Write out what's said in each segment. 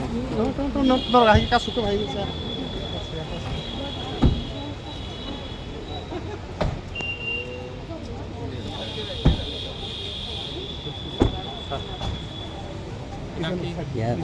No, lagi kasus ke bayi saya. Yeah.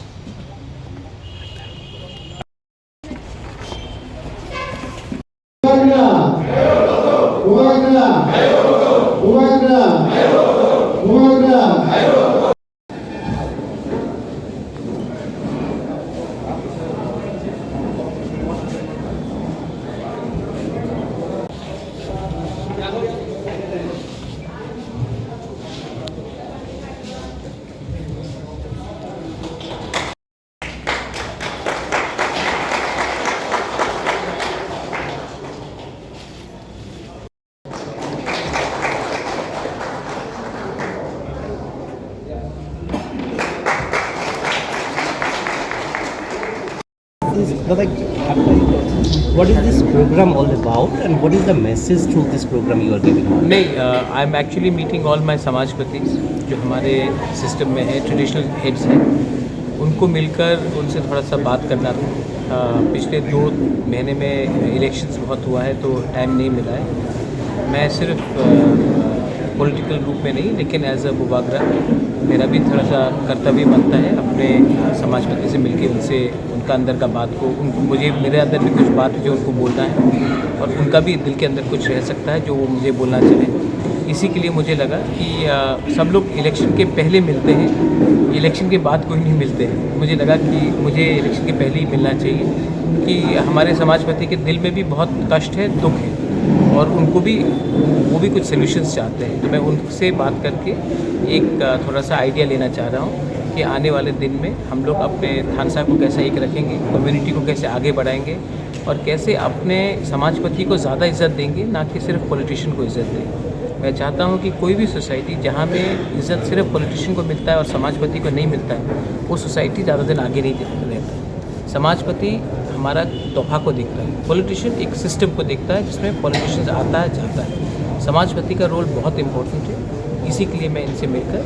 What is this program all about and what is the message through this program you are giving? नहीं, I am actually meeting all my समाजपति जो हमारे system में है, traditional heads हैं, उनको मिलकर उनसे थोड़ा सा बात करना था। पिछले 2 महीने में इलेक्शंस बहुत हुआ है तो टाइम नहीं मिला है। मैं सिर्फ पॉलिटिकल रूप में नहीं लेकिन एज अ बुबागरा मेरा भी थोड़ा सा कर्तव्य बनता है अपने समाजपति से मिलके उनसे उनका अंदर का बात को मुझे मेरे अंदर भी कुछ बात जो उनको बोलना है और उनका भी दिल के अंदर कुछ रह सकता है जो वो मुझे बोलना चाहे। इसी के लिए मुझे लगा कि सब लोग इलेक्शन के पहले मिलते हैं, इलेक्शन के बाद कोई नहीं मिलते हैं। मुझे लगा कि मुझे इलेक्शन के पहले ही मिलना चाहिए कि हमारे समाजपति के दिल में भी बहुत कष्ट है, दुख है और उनको भी वो भी कुछ सॉल्यूशंस चाहते हैं। तो मैं उनसे बात करके एक थोड़ा सा आइडिया लेना चाह रहा हूँ कि आने वाले दिन में हम लोग अपने थानसा को कैसे एक रखेंगे, कम्युनिटी को कैसे आगे बढ़ाएंगे और कैसे अपने समाजपति को ज़्यादा इज़्ज़त देंगे, ना कि सिर्फ पॉलिटिशियन को इज़्ज़त दें। मैं चाहता हूँ कि कोई भी सोसाइटी जहाँ पे इज़्ज़त सिर्फ पॉलिटिशियन को मिलता है और समाजपति को नहीं मिलता है, वो सोसाइटी ज़्यादा दिन आगे नहीं रहता। समाजपति हमारा तोहफा को देखता है, पॉलिटिशियन एक सिस्टम को देखता है जिसमें पॉलिटिशियन आता है जाता है। समाजपति का रोल बहुत इम्पोर्टेंट है। इसी के लिए मैं इनसे मिलकर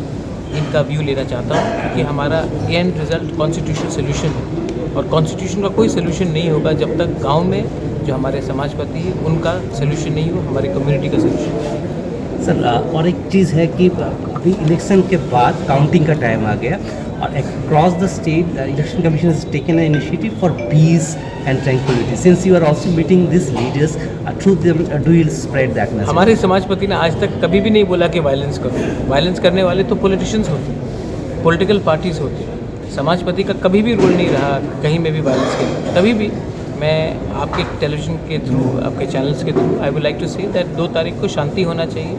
इनका व्यू लेना चाहता हूँ कि हमारा एंड रिजल्ट कॉन्स्टिट्यूशनल सोल्यूशन है और कॉन्स्टिट्यूशन का कोई सोल्यूशन नहीं होगा जब तक गांव में जो हमारे समाजपति है उनका सोल्यूशन नहीं हो, हमारी कम्युनिटी का सोल्यूशन। सर और एक चीज़ है कि अभी इलेक्शन के बाद काउंटिंग का टाइम आ गया और across the state election commission has taken an initiative for peace and tranquility. Since you are also meeting this leaders through them, do you spread that message? हमारे समाजपति ने आज तक कभी भी नहीं बोला कि वायलेंस करो। वायलेंस करने वाले तो पॉलिटिशियंस होते हैं, पॉलिटिकल पार्टीज होती हैं। समाजपति का कभी भी रोल नहीं रहा कहीं में भी वायलेंस के। कभी भी मैं आपके टेलीविजन के थ्रू, आपके चैनल्स के through I would like to say that 2 तारीख को शांति होना चाहिए।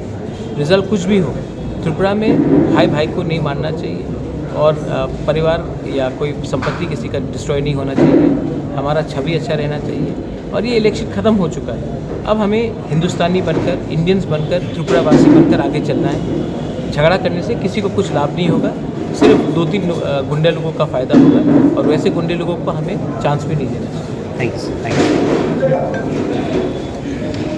रिजल्ट कुछ भी हो, त्रिपुरा में भाई भाई को नहीं मारना चाहिए और परिवार या कोई संपत्ति किसी का डिस्ट्रॉय नहीं होना चाहिए। हमारा छवि अच्छा रहना चाहिए और ये इलेक्शन ख़त्म हो चुका है। अब हमें हिंदुस्तानी बनकर, इंडियंस बनकर, त्रिपुरावासी बनकर आगे चलना है। झगड़ा करने से किसी को कुछ लाभ नहीं होगा, सिर्फ 2-3 गुंडे लोगों का फ़ायदा होगा और वैसे गुंडे लोगों को हमें चांस भी नहीं देना चाहिए। थैंक्स।